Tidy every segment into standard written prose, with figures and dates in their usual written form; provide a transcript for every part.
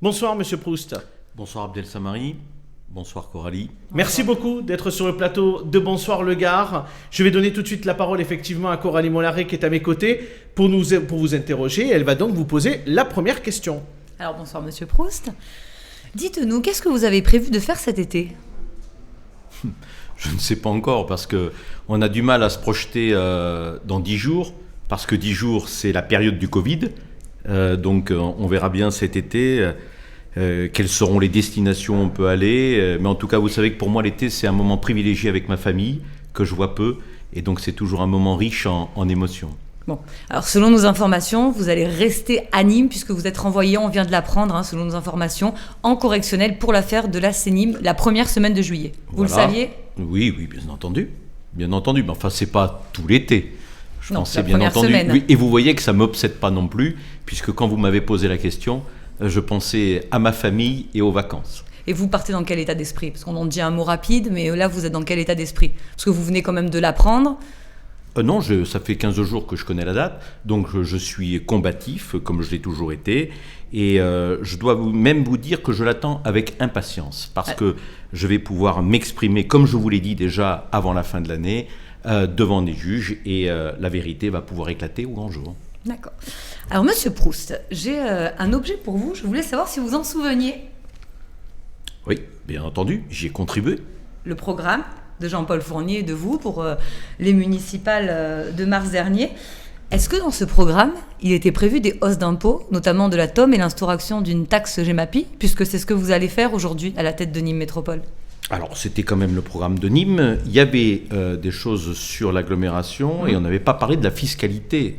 Bonsoir Monsieur Proust. Bonsoir Abdel Samari, bonsoir Coralie. Merci beaucoup d'être sur le plateau de Bonsoir le Gard. Je vais donner tout de suite la parole effectivement à Coralie Mollaret qui est à mes côtés pour vous interroger. Elle va donc vous poser la première question. Alors bonsoir Monsieur Proust. Dites-nous, qu'est-ce que vous avez prévu de faire cet été ? Je ne sais pas encore parce qu'on a du mal à se projeter dans 10 jours, parce que 10 jours c'est la période du Covid. Donc on verra bien cet été quelles seront les destinations où on peut aller. Mais en tout cas, vous savez que pour moi l'été c'est un moment privilégié avec ma famille, que je vois peu. Et donc c'est toujours un moment riche en émotions. Bon, alors selon nos informations, vous allez rester à Nîmes puisque vous êtes renvoyé, on vient de l'apprendre, selon nos informations, en correctionnel pour l'affaire de la CNIM la première semaine de juillet. Vous le saviez ? Oui, bien entendu. Bien entendu, mais enfin c'est pas tout l'été. Je non, pensais la bien entendu. Semaine. Oui, et vous voyez que ça ne m'obsède pas non plus, puisque quand vous m'avez posé la question, je pensais à ma famille et aux vacances. Et vous partez dans quel état d'esprit ? Parce qu'on en dit un mot rapide, mais là vous êtes dans quel état d'esprit ? Parce que vous venez quand même de l'apprendre. Non, ça fait 15 jours que je connais la date, donc je suis combatif, comme je l'ai toujours été, et je dois même vous dire que je l'attends avec impatience, parce que je vais pouvoir m'exprimer, comme je vous l'ai dit déjà avant la fin de l'année, devant des juges, et la vérité va pouvoir éclater au grand jour. D'accord. Alors, Monsieur Proust, j'ai un objet pour vous, je voulais savoir si vous en souveniez. Oui, bien entendu, j'y ai contribué. Le programme de Jean-Paul Fournier et de vous pour les municipales de mars dernier. Est-ce que dans ce programme, il était prévu des hausses d'impôts, notamment de la TOM et l'instauration d'une taxe Gemapi, puisque c'est ce que vous allez faire aujourd'hui à la tête de Nîmes Métropole ? Alors, c'était quand même le programme de Nîmes. Il y avait des choses sur l'agglomération et on n'avait pas parlé de la fiscalité,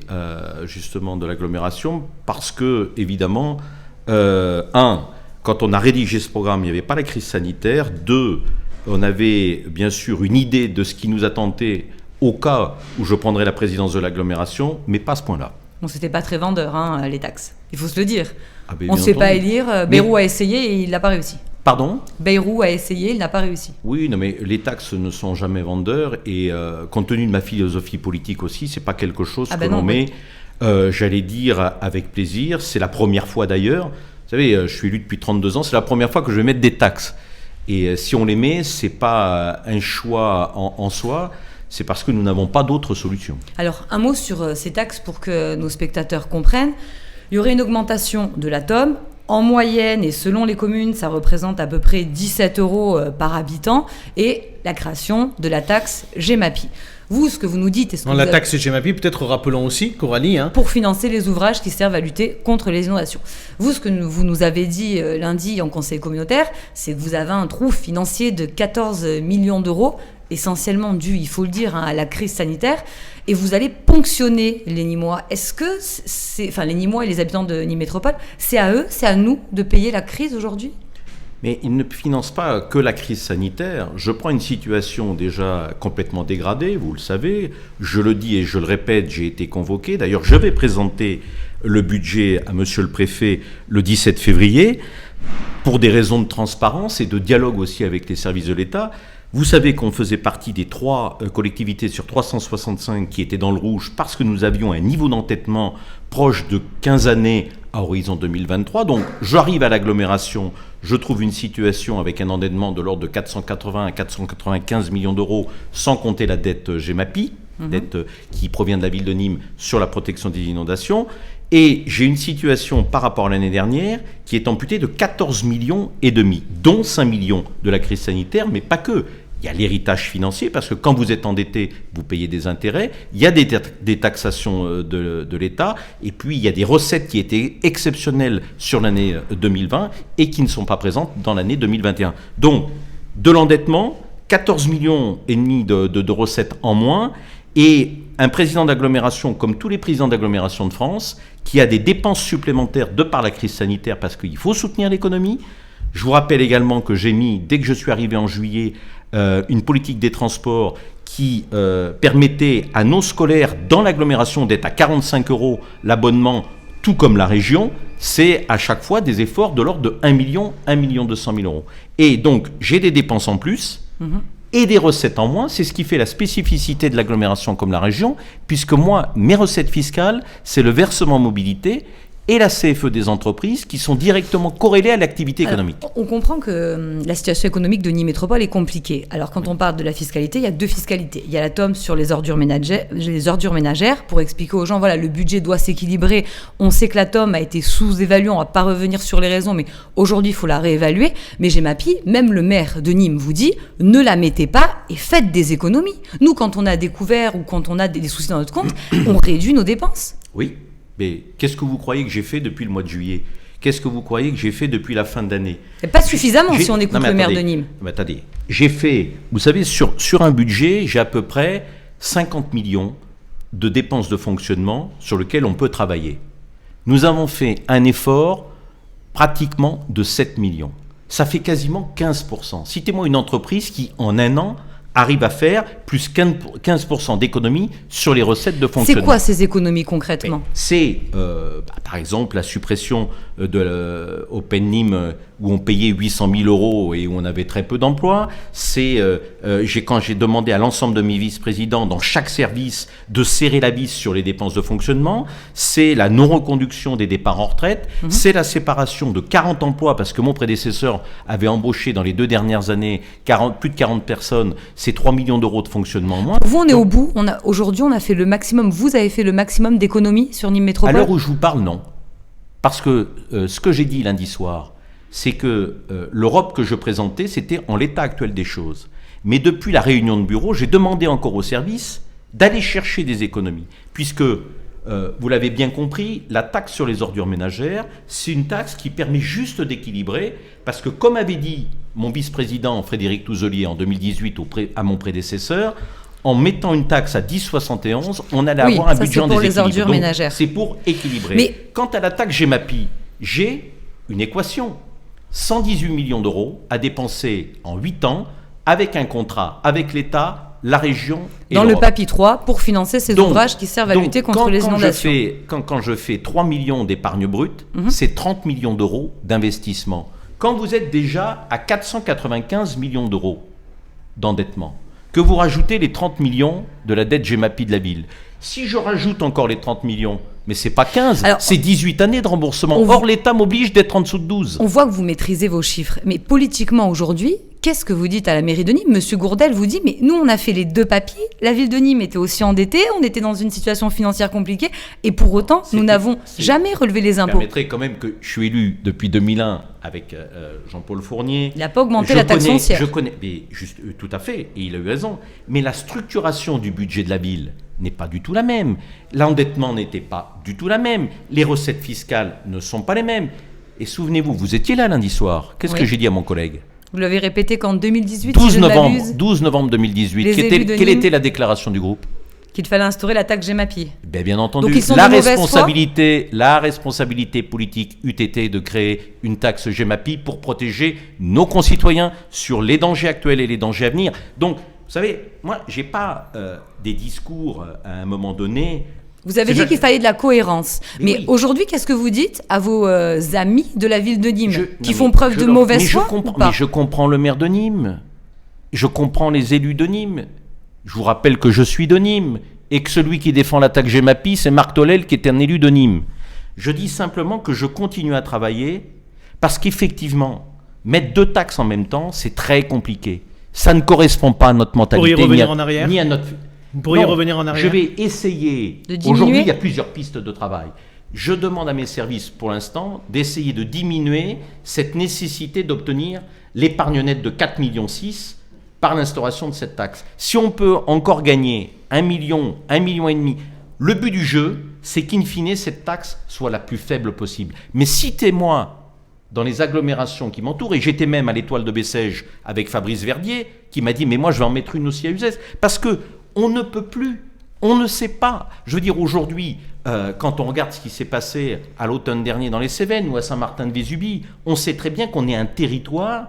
justement, de l'agglomération parce que, évidemment, quand on a rédigé ce programme, il n'y avait pas la crise sanitaire. 2, on avait bien sûr une idée de ce qui nous attendait au cas où je prendrais la présidence de l'agglomération, mais pas à ce point-là. Bon, c'était pas très vendeur, les taxes. Il faut se le dire. Ben, on ne sait pas élire. Bayrou a essayé et il n'a pas réussi. Pardon ? Bayrou a essayé, il n'a pas réussi. Oui, non, mais les taxes ne sont jamais vendeurs et compte tenu de ma philosophie politique aussi, c'est pas quelque chose que l'on met, j'allais dire, avec plaisir. C'est la première fois d'ailleurs. Vous savez, je suis élu depuis 32 ans, c'est la première fois que je vais mettre des taxes. Et si on les met, c'est pas un choix en soi, c'est parce que nous n'avons pas d'autre solution. Alors, un mot sur ces taxes pour que nos spectateurs comprennent. Il y aurait une augmentation de la TOM. En moyenne, et selon les communes, ça représente à peu près 17 € par habitant, et la création de la taxe Gemapi. Vous, ce que vous nous dites... La taxe Gemapi, peut-être rappelons aussi, Coralie... Pour financer les ouvrages qui servent à lutter contre les inondations. Vous, ce que vous nous avez dit lundi en conseil communautaire, c'est que vous avez un trou financier de 14 millions d'euros, essentiellement dû, il faut le dire, à la crise sanitaire, et vous allez ponctionner les Nîmois. Est-ce que les Nîmois et les habitants de Nîmes Métropole, c'est à eux, c'est à nous de payer la crise aujourd'hui ? Mais ils ne financent pas que la crise sanitaire. Je prends une situation déjà complètement dégradée, vous le savez. Je le dis et je le répète, j'ai été convoqué. D'ailleurs, je vais présenter le budget à monsieur le préfet le 17 février pour des raisons de transparence et de dialogue aussi avec les services de l'État. Vous savez qu'on faisait partie des 3 collectivités sur 365 qui étaient dans le rouge parce que nous avions un niveau d'endettement proche de 15 années à horizon 2023. Donc j'arrive à l'agglomération, je trouve une situation avec un endettement de l'ordre de 480 à 495 millions d'euros sans compter la dette Gemapi, dette qui provient de la ville de Nîmes sur la protection des inondations. Et j'ai une situation par rapport à l'année dernière qui est amputée de 14 millions et demi, dont 5 millions de la crise sanitaire, mais pas que. Il y a l'héritage financier, parce que quand vous êtes endetté, vous payez des intérêts. Il y a des taxations de l'État. Et puis, il y a des recettes qui étaient exceptionnelles sur l'année 2020 et qui ne sont pas présentes dans l'année 2021. Donc, de l'endettement, 14 millions et demi de recettes en moins. Et un président d'agglomération, comme tous les présidents d'agglomération de France, qui a des dépenses supplémentaires de par la crise sanitaire parce qu'il faut soutenir l'économie. Je vous rappelle également que j'ai mis, dès que je suis arrivé en juillet, une politique des transports qui permettait à nos scolaires dans l'agglomération d'être à 45 € l'abonnement, tout comme la région. C'est à chaque fois des efforts de l'ordre de 1 million 200 000 euros. Et donc, j'ai des dépenses en plus. Et des recettes en moins, c'est ce qui fait la spécificité de l'agglomération comme la région, puisque moi, mes recettes fiscales, c'est le versement mobilité et la CFE des entreprises qui sont directement corrélées à l'activité économique. On comprend que la situation économique de Nîmes Métropole est compliquée. Alors quand on parle de la fiscalité, il y a 2 fiscalités. Il y a la TOM sur les ordures ménagères pour expliquer aux gens, voilà, le budget doit s'équilibrer. On sait que la TOM a été sous-évaluée, on ne va pas revenir sur les raisons, mais aujourd'hui il faut la réévaluer. Mais Gemapi, même le maire de Nîmes vous dit, ne la mettez pas et faites des économies. Nous, quand on a découvert ou quand on a des soucis dans notre compte, on réduit nos dépenses. Oui. Mais qu'est-ce que vous croyez que j'ai fait depuis le mois de juillet ? Qu'est-ce que vous croyez que j'ai fait depuis la fin d'année ? Pas suffisamment si on écoute le maire de Nîmes. Mais attendez, j'ai fait, vous savez, sur un budget, j'ai à peu près 50 millions de dépenses de fonctionnement sur lesquelles on peut travailler. Nous avons fait un effort pratiquement de 7 millions. Ça fait quasiment 15%. Citez-moi une entreprise qui, en un an, arrive à faire plus 15% d'économies sur les recettes de fonctionnement. C'est quoi ces économies concrètement ? C'est, par exemple, la suppression de Open Nîmes où on payait 800 000 euros et où on avait très peu d'emplois. C'est quand j'ai demandé à l'ensemble de mes vice-présidents dans chaque service de serrer la vis sur les dépenses de fonctionnement. C'est la non-reconduction des départs en retraite. C'est la séparation de 40 emplois parce que mon prédécesseur avait embauché dans les 2 dernières années plus de 40 personnes. C'est 3 millions d'euros de fonctionnement en moins. Vous, on est au bout. Aujourd'hui, on a fait le maximum. Vous avez fait le maximum d'économies sur Nîmes Métropole ? À l'heure où je vous parle, non. Parce que ce que j'ai dit lundi soir, c'est que l'Europe que je présentais, c'était en l'état actuel des choses. Mais depuis la réunion de bureau, j'ai demandé encore au service d'aller chercher des économies. Puisque, vous l'avez bien compris, la taxe sur les ordures ménagères, c'est une taxe qui permet juste d'équilibrer. Parce que, comme avait dit mon vice-président Frédéric Touzelier en 2018 à mon prédécesseur, en mettant une taxe à 10,71, on allait avoir un budget en déséquilibre. Les ordures ménagères. C'est pour équilibrer. Mais quant à la taxe Gemapi, j'ai une équation. 118 millions d'euros à dépenser en 8 ans avec un contrat avec l'État, la région et dans l'Europe. Le PAPI 3 pour financer ces ouvrages qui servent à lutter contre les inondations. Quand je fais 3 millions d'épargne brute, c'est 30 millions d'euros d'investissement. Quand vous êtes déjà à 495 millions d'euros d'endettement, que vous rajoutez les 30 millions de la dette Gemapi de la ville, si je rajoute encore les 30 millions, mais c'est pas 15, c'est 18 années de remboursement. Or, l'État m'oblige d'être en dessous de 12. On voit que vous maîtrisez vos chiffres. Mais politiquement, aujourd'hui, qu'est-ce que vous dites à la mairie de Nîmes ? Monsieur Gourdel vous dit, mais nous, on a fait les 2 papiers. La ville de Nîmes était aussi endettée. On était dans une situation financière compliquée. Et pour autant, nous n'avons jamais relevé les impôts. Je permettrai quand même que je suis élu depuis 2001 avec Jean-Paul Fournier. Il n'a pas augmenté la taxe foncière. Je connais, mais tout à fait, et il a eu raison. Mais la structuration du budget de la ville n'est pas du tout la même. L'endettement n'était pas du tout la même. Les recettes fiscales ne sont pas les mêmes. Et souvenez-vous, vous étiez là lundi soir. Qu'est-ce que j'ai dit à mon collègue ? Vous l'avez répété qu'en 2018, 12 novembre 2018. Quelle était la déclaration du groupe ? Qu'il fallait instaurer la taxe Gemapi. Bien entendu. Donc, la responsabilité politique eût été de créer une taxe Gemapi pour protéger nos concitoyens sur les dangers actuels et les dangers à venir. Donc, vous savez, moi, je n'ai pas des discours à un moment donné. Vous avez dit qu'il fallait de la cohérence. Mais aujourd'hui, qu'est-ce que vous dites à vos amis de la ville de Nîmes qui font preuve de mauvaise foi ou pas ? Mais je comprends le maire de Nîmes. Je comprends les élus de Nîmes. Je vous rappelle que je suis de Nîmes et que celui qui défend la taxe Gemapi, c'est Marc Tolel qui est un élu de Nîmes. Je dis simplement que je continue à travailler parce qu'effectivement, mettre 2 taxes en même temps, c'est très compliqué. Ça ne correspond pas à notre mentalité. Pour y revenir en arrière ? Ni à notre... Vous pourriez revenir en arrière ? Je vais essayer. Aujourd'hui, il y a plusieurs pistes de travail. Je demande à mes services, pour l'instant, d'essayer de diminuer cette nécessité d'obtenir l'épargne nette de 4,6 millions par l'instauration de cette taxe. Si on peut encore gagner 1 million, 1,5 million, le but du jeu, c'est qu'in fine, cette taxe soit la plus faible possible. Mais citez-moi dans les agglomérations qui m'entourent, et j'étais même à l'Étoile de Bessèges avec Fabrice Verdier, qui m'a dit « mais moi je vais en mettre une aussi à Uzès », parce qu'on ne peut plus, on ne sait pas. Je veux dire, aujourd'hui, quand on regarde ce qui s'est passé à l'automne dernier dans les Cévennes ou à Saint-Martin-de-Vésubie, on sait très bien qu'on est un territoire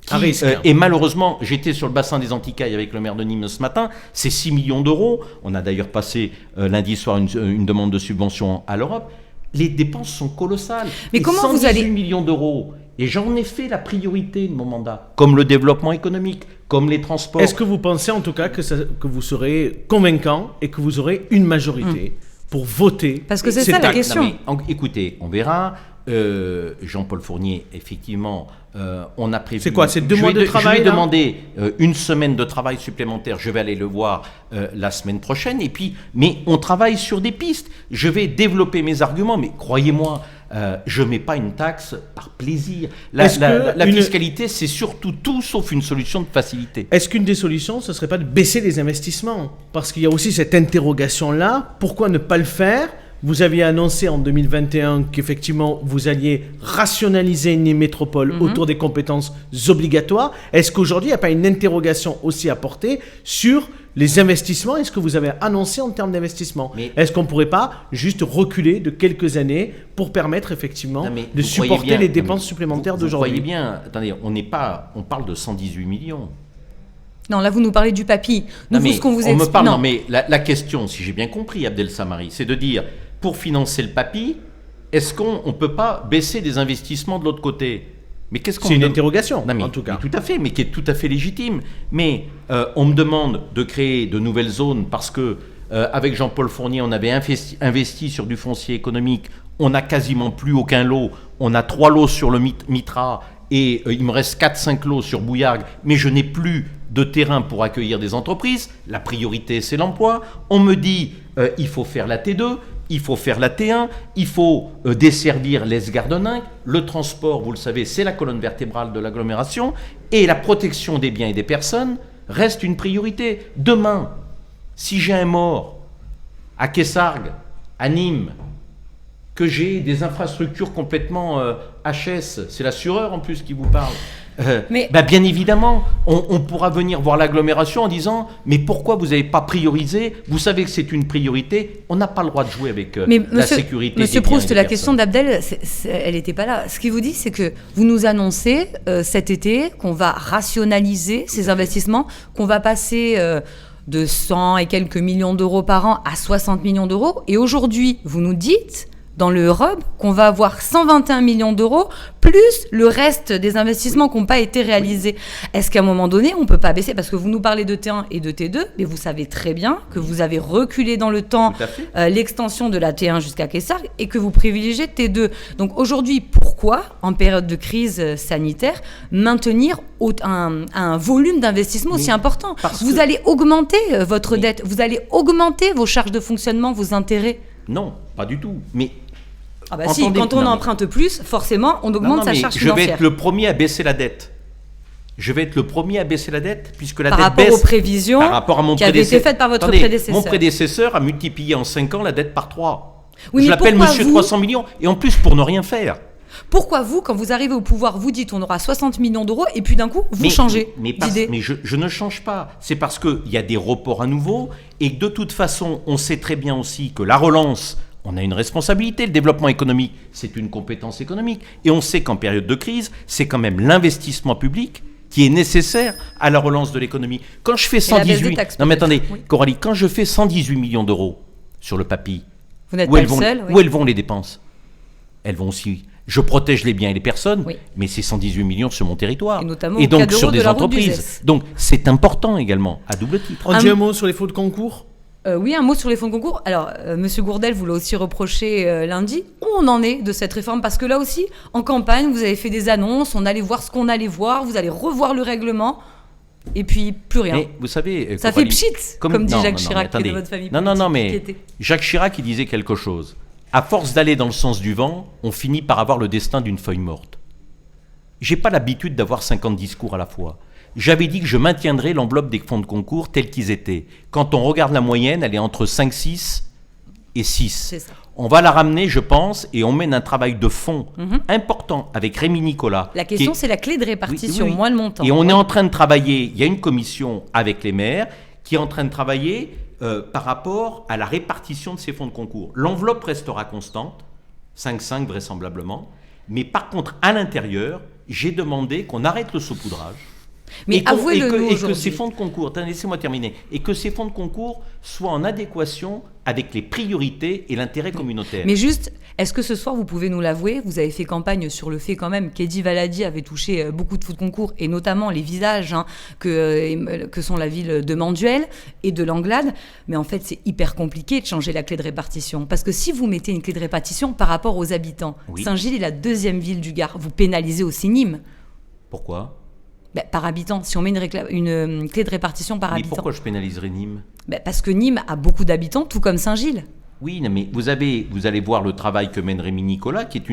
qui, et malheureusement, j'étais sur le bassin des Anticailles avec le maire de Nîmes ce matin, c'est 6 millions d'euros. On a d'ailleurs passé lundi soir une demande de subvention à l'Europe. Les dépenses sont colossales. Mais comment vous allez... 118 millions d'euros. Et j'en ai fait la priorité de mon mandat, comme le développement économique, comme les transports. Est-ce que vous pensez en tout cas que vous serez convaincant et que vous aurez une majorité pour voter. Parce que c'est cette ça la taxe. question. Écoutez, on verra. Jean-Paul Fournier, effectivement, on a prévu... C'est quoi, c'est 2 mois de travail, Je vais là demander une semaine de travail supplémentaire. Je vais aller le voir la semaine prochaine. Et puis, mais on travaille sur des pistes. Je vais développer mes arguments, mais croyez-moi, je ne mets pas une taxe par plaisir. La fiscalité, c'est surtout tout sauf une solution de facilité. Est-ce qu'une des solutions, ce ne serait pas de baisser les investissements? Parce qu'il y a aussi cette interrogation-là. Pourquoi ne pas le faire? Vous aviez annoncé en 2021 qu'effectivement vous alliez rationaliser une métropole autour des compétences obligatoires. Est-ce qu'aujourd'hui il n'y a pas une interrogation aussi à porter sur les investissements? Est-ce que vous avez annoncé en termes d'investissement? Est-ce qu'on ne pourrait pas juste reculer de quelques années pour permettre effectivement de supporter les dépenses supplémentaires d'aujourd'hui? Vous voyez bien, attendez, on parle de 118 millions. Non, là vous nous parlez du papy. La question, si j'ai bien compris, Abdel Samari, c'est de dire, pour financer le papy, est-ce qu'on ne peut pas baisser des investissements de l'autre côté? Mais qu'est-ce qu'on C'est une interrogation, en tout cas. Tout à fait, mais qui est tout à fait légitime. Mais on me demande de créer de nouvelles zones parce que avec Jean-Paul Fournier, on avait investi sur du foncier économique. On n'a quasiment plus aucun lot. On a 3 lots sur le Mitra et il me reste 4-5 lots sur Bouillargues, mais je n'ai plus de terrain pour accueillir des entreprises. La priorité, c'est l'emploi. On me dit il faut faire la T2, il faut faire la T1, il faut desservir l'Esgardeninck. Le transport, vous le savez, c'est la colonne vertébrale de l'agglomération. Et la protection des biens et des personnes reste une priorité. Demain, si j'ai un mort à Kessargues, à Nîmes, que j'ai des infrastructures complètement HS, c'est l'assureur en plus qui vous parle. Bien évidemment, on pourra venir voir l'agglomération en disant « Mais pourquoi vous n'avez pas priorisé? Vous savez que c'est une priorité. On n'a pas le droit de jouer avec la sécurité. » Monsieur Proust, la question d'Abdel, elle n'était pas là. Ce qu'il vous dit, c'est que vous nous annoncez cet été qu'on va rationaliser ces investissements, qu'on va passer de 100 et quelques millions d'euros par an à 60 millions d'euros. Et aujourd'hui, vous nous dites dans le hub qu'on va avoir 121 millions d'euros plus le reste des investissements qui n'ont pas été réalisés. Est-ce qu'à un moment donné, on ne peut pas baisser? Parce que vous nous parlez de T1 et de T2, mais vous savez très bien que vous avez reculé dans le temps l'extension de la T1 jusqu'à Kessargues et que vous privilégiez T2. Donc aujourd'hui, pourquoi, en période de crise sanitaire, maintenir un volume d'investissement aussi important? Vous allez augmenter votre dette, vous allez augmenter vos charges de fonctionnement, vos intérêts. Non, pas du tout. Mais quand on emprunte plus, forcément, on augmente sa charge financière. Je vais être le premier à baisser la dette. Puisque la par dette rapport baisse. Aux prévisions par rapport à mon qui avaient été faites par votre prédécesseur. Mon prédécesseur a multiplié en 5 ans la dette par 3. Oui, je l'appelle Monsieur 300 millions. Et en plus, pour ne rien faire. Pourquoi vous, quand vous arrivez au pouvoir, vous dites on aura 60 millions d'euros et puis d'un coup, vous changez d'idée? Mais je ne change pas. C'est parce qu'il y a des reports à nouveau et que de toute façon, on sait très bien aussi que la relance, on a une responsabilité. Le développement économique, c'est une compétence économique. Et on sait qu'en période de crise, c'est quand même l'investissement public qui est nécessaire à la relance de l'économie. Quand je fais 118... Non mais attendez, Coralie, quand je fais 118 millions d'euros sur le papy, vous n'êtes pas le seul, où elles vont les dépenses? Elles vont aussi... Je protège les biens et les personnes, mais c'est 118 millions sur mon territoire. Et donc sur des entreprises. Donc c'est important également, à double titre. On dit un mot sur les fonds de concours? Oui, un mot sur les fonds de concours. Alors, Monsieur Gourdel vous l'a aussi reproché lundi. Où on en est de cette réforme? Parce que là aussi, en campagne, vous avez fait des annonces, on allait voir ce qu'on allait voir, vous allez revoir le règlement, et puis plus rien. Mais vous savez... Ça fait pchit, comme dit Jacques Chirac, qui est de votre famille politique. Mais Jacques Chirac, il disait quelque chose. À force d'aller dans le sens du vent, on finit par avoir le destin d'une feuille morte. J'ai pas l'habitude d'avoir 50 discours à la fois. J'avais dit que je maintiendrais l'enveloppe des fonds de concours tels qu'ils étaient. Quand on regarde la moyenne, elle est entre 5, 6 et 6. C'est ça. On va la ramener, je pense, et on mène un travail de fond important avec Rémi Nicolas. La question, c'est la clé de répartition, moins le montant. Et on est en train de travailler, il y a une commission avec les maires qui est en train de travailler par rapport à la répartition de ces fonds de concours. L'enveloppe restera constante, 5,5 vraisemblablement, mais par contre, à l'intérieur, j'ai demandé qu'on arrête le saupoudrage, Mais avouez-le nous et que aujourd'hui. ces fonds de concours, laissez-moi terminer, et que ces fonds de concours soient en adéquation avec les priorités et l'intérêt communautaire. Mais juste, est-ce que ce soir, vous pouvez nous l'avouer, vous avez fait campagne sur le fait quand même qu'Eddy Valadi avait touché beaucoup de fonds de concours, et notamment les visages que sont la ville de Manduel et de Langlade. Mais en fait, c'est hyper compliqué de changer la clé de répartition. Parce que si vous mettez une clé de répartition par rapport aux habitants, Oui. Saint-Gilles est la deuxième ville du Gard, vous pénalisez aussi Nîmes. Pourquoi ? Par habitant, si on met une clé de répartition par Mais habitant. pourquoi je pénaliserais Nîmes ? Parce que Nîmes a beaucoup d'habitants, tout comme Saint-Gilles. Oui, non, mais vous allez voir le travail que mène Rémi Nicolas, qui est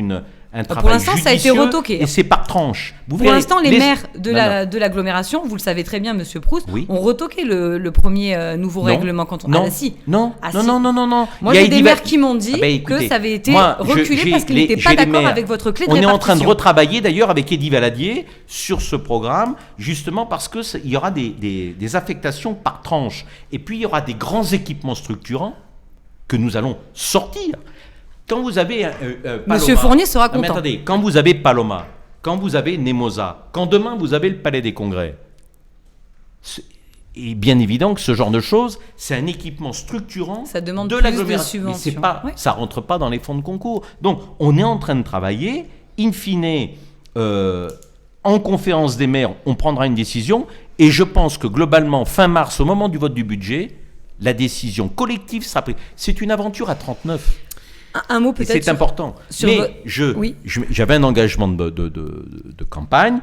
un travail Pour l'instant, ça a été judicieux, retoqué. et c'est par tranche. Pour l'instant, les maires de Non, de l'agglomération, vous le savez très bien, Monsieur Proust, Oui. ont retoqué le premier nouveau Non. règlement quand on. Non. Ah, si. Non. Ah, non, si. non, non, non, non. Moi, Il y a j'ai des Eddy maires qui m'ont dit Ah ben, écoutez, que ça avait été moi, reculé parce qu'ils j'ai n'étaient pas les d'accord maires. avec votre clé de On est répartition. en train de retravailler d'ailleurs avec Eddy Valadier sur ce programme, justement parce que il y aura des affectations par tranche. Et puis il y aura des grands équipements structurants que nous allons sortir. Quand vous avez Paloma, Monsieur Fournier sera Non, mais content. attendez, quand vous avez Paloma, quand vous avez Nemosa, quand demain vous avez le Palais des Congrès, il est bien évident que ce genre de choses, c'est un équipement structurant Ça demande de plus de l'agglomération. Mais subventions. Oui. ça rentre pas dans les fonds de concours. Donc on est en train de travailler. In fine, en conférence des maires, on prendra une décision. Et je pense que globalement, fin mars, au moment du vote du budget, la décision collective sera prise. C'est une aventure à 39. Un mot Et peut-être. c'est sur- important. sur Mais vo- Oui. j'avais un engagement de campagne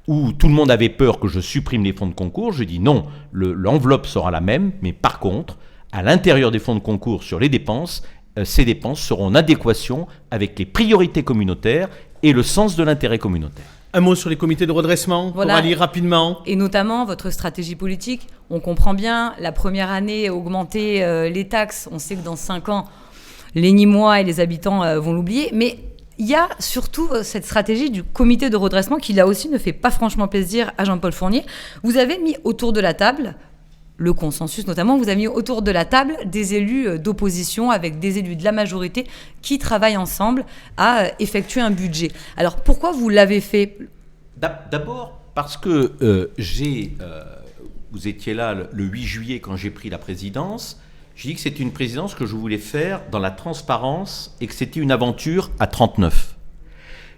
où tout le monde avait peur que je supprime les fonds de concours. Je dis non, l'enveloppe sera la même, mais par contre, à l'intérieur des fonds de concours sur les dépenses, ces dépenses seront en adéquation avec les priorités communautaires et le sens de l'intérêt communautaire. Un mot sur les comités de redressement, Voilà. pour aller rapidement. Et notamment votre stratégie politique. On comprend bien, la première année, augmenter les taxes. On sait que dans 5 ans, les Nîmois et les habitants vont l'oublier. Mais il y a surtout cette stratégie du comité de redressement qui, là aussi, ne fait pas franchement plaisir à Jean-Paul Fournier. Vous avez mis autour de la table, le consensus notamment, vous avez mis autour de la table des élus d'opposition avec des élus de la majorité qui travaillent ensemble à effectuer un budget. Alors, pourquoi vous l'avez fait ? D'abord parce que vous étiez là le 8 juillet quand j'ai pris la présidence. J'ai dit que c'était une présidence que je voulais faire dans la transparence et que c'était une aventure à 39.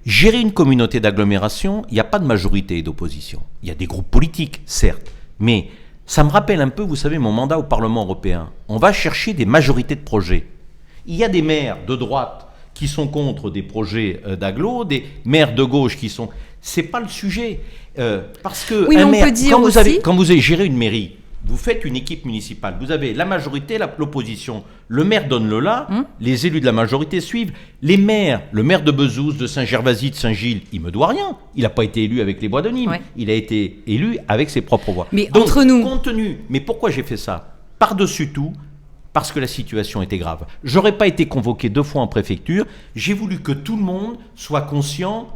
Gérer une communauté d'agglomération, il n'y a pas de majorité et d'opposition. Il y a des groupes politiques, certes, mais ça me rappelle un peu, vous savez, mon mandat au Parlement européen. On va chercher des majorités de projets. Il y a des maires de droite qui sont contre des projets d'agglo, des maires de gauche qui sont... C'est pas le sujet. Parce que Oui, mais un on maire, peut dire quand vous avez géré une mairie, vous faites une équipe municipale, vous avez la majorité, l'opposition. Le maire donne le là, les élus de la majorité suivent. Les maires, le maire de Bezouze, de Saint-Gervasy, de Saint-Gilles, il me doit rien. Il n'a pas été élu avec les voix de Nîmes. Ouais. Il a été élu avec ses propres voix. Mais Donc, entre nous- compte tenu, mais pourquoi j'ai fait ça ? Par-dessus tout, parce que la situation était grave. J'aurais pas été convoqué 2 fois en préfecture. J'ai voulu que tout le monde soit conscient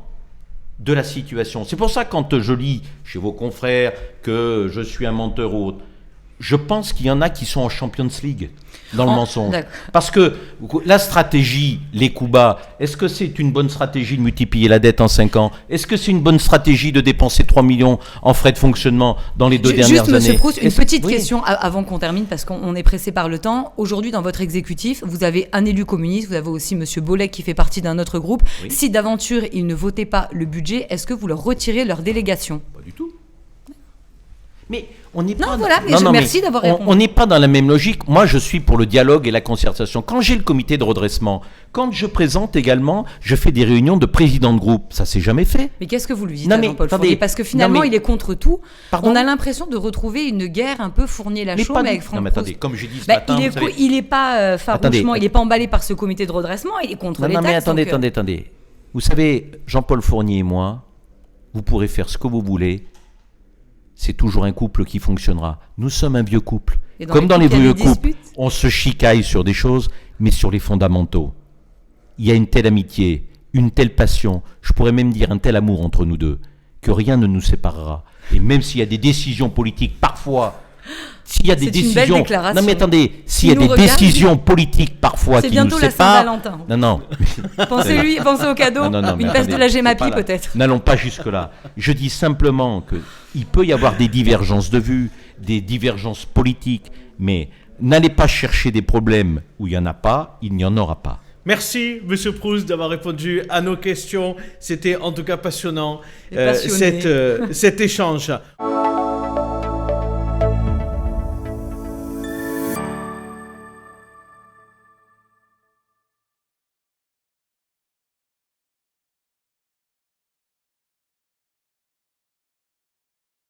de la situation. C'est pour ça, quand je lis chez vos confrères que je suis un menteur ou autre, je pense qu'il y en a qui sont en Champions League dans le mensonge. d'accord. Parce que la stratégie, les coups bas, est-ce que c'est une bonne stratégie de multiplier la dette en 5 ans ? Est-ce que c'est une bonne stratégie de dépenser 3 millions en frais de fonctionnement dans les 2 dernières Juste, années ? Monsieur Proust, une petite Oui. question avant qu'on termine, parce qu'on est pressé par le temps. Aujourd'hui, dans votre exécutif, vous avez un élu communiste, vous avez aussi Monsieur Bollet qui fait partie d'un autre groupe. Oui. Si d'aventure, ils ne votaient pas le budget, est-ce que vous leur retirez leur délégation ? Pas du tout. Mais on n'est Non, pas. voilà, mais merci d'avoir répondu. On n'est pas dans la même logique. Moi, je suis pour le dialogue et la concertation. Quand j'ai le comité de redressement, quand je présente également, je fais des réunions de présidents de groupe. Ça s'est jamais fait. Mais qu'est-ce que vous lui dites Non, à mais Jean-Paul attendez. Fournier ? Parce que finalement, Non, mais- il est contre tout. Pardon ? On a l'impression de retrouver une guerre un peu Fournier-Lachaud, mais avec Franck Non, mais Proust. attendez, comme j'ai dit ce Bah, matin, vous savez- il est pas farouchement, Attendez. il n'est pas emballé par ce comité de redressement, il est contre Non, les non, mais taxes. attendez, donc, attendez. Vous savez, Jean-Paul Fournier et moi, vous pourrez faire ce que vous voulez. C'est toujours un couple qui fonctionnera. Nous sommes un vieux couple. Et dans Comme les dans les couples, il y a vieux des couples, disputes. on se chicaille sur des choses, mais sur les fondamentaux. Il y a une telle amitié, une telle passion, je pourrais même dire un tel amour entre nous deux, que rien ne nous séparera. Et même s'il y a des décisions politiques parfois S'il y a des C'est une belle décisions, déclaration. non mais attendez, s'il y a Qui nous des regarde. décisions politiques parfois C'est qui nous bientôt la séparent, Saint-Valentin. non, Pensez au cadeau, Non, mais une baisse de attendez, la c'est GEMAPI pas là. peut-être. N'allons pas jusque-là. Je dis simplement qu'il peut y avoir des divergences de vues, des divergences politiques, mais n'allez pas chercher des problèmes où il n'y en a pas, il n'y en aura pas. Merci, Monsieur Proust, d'avoir répondu à nos questions. C'était en tout cas passionnant, Et passionné. cet échange.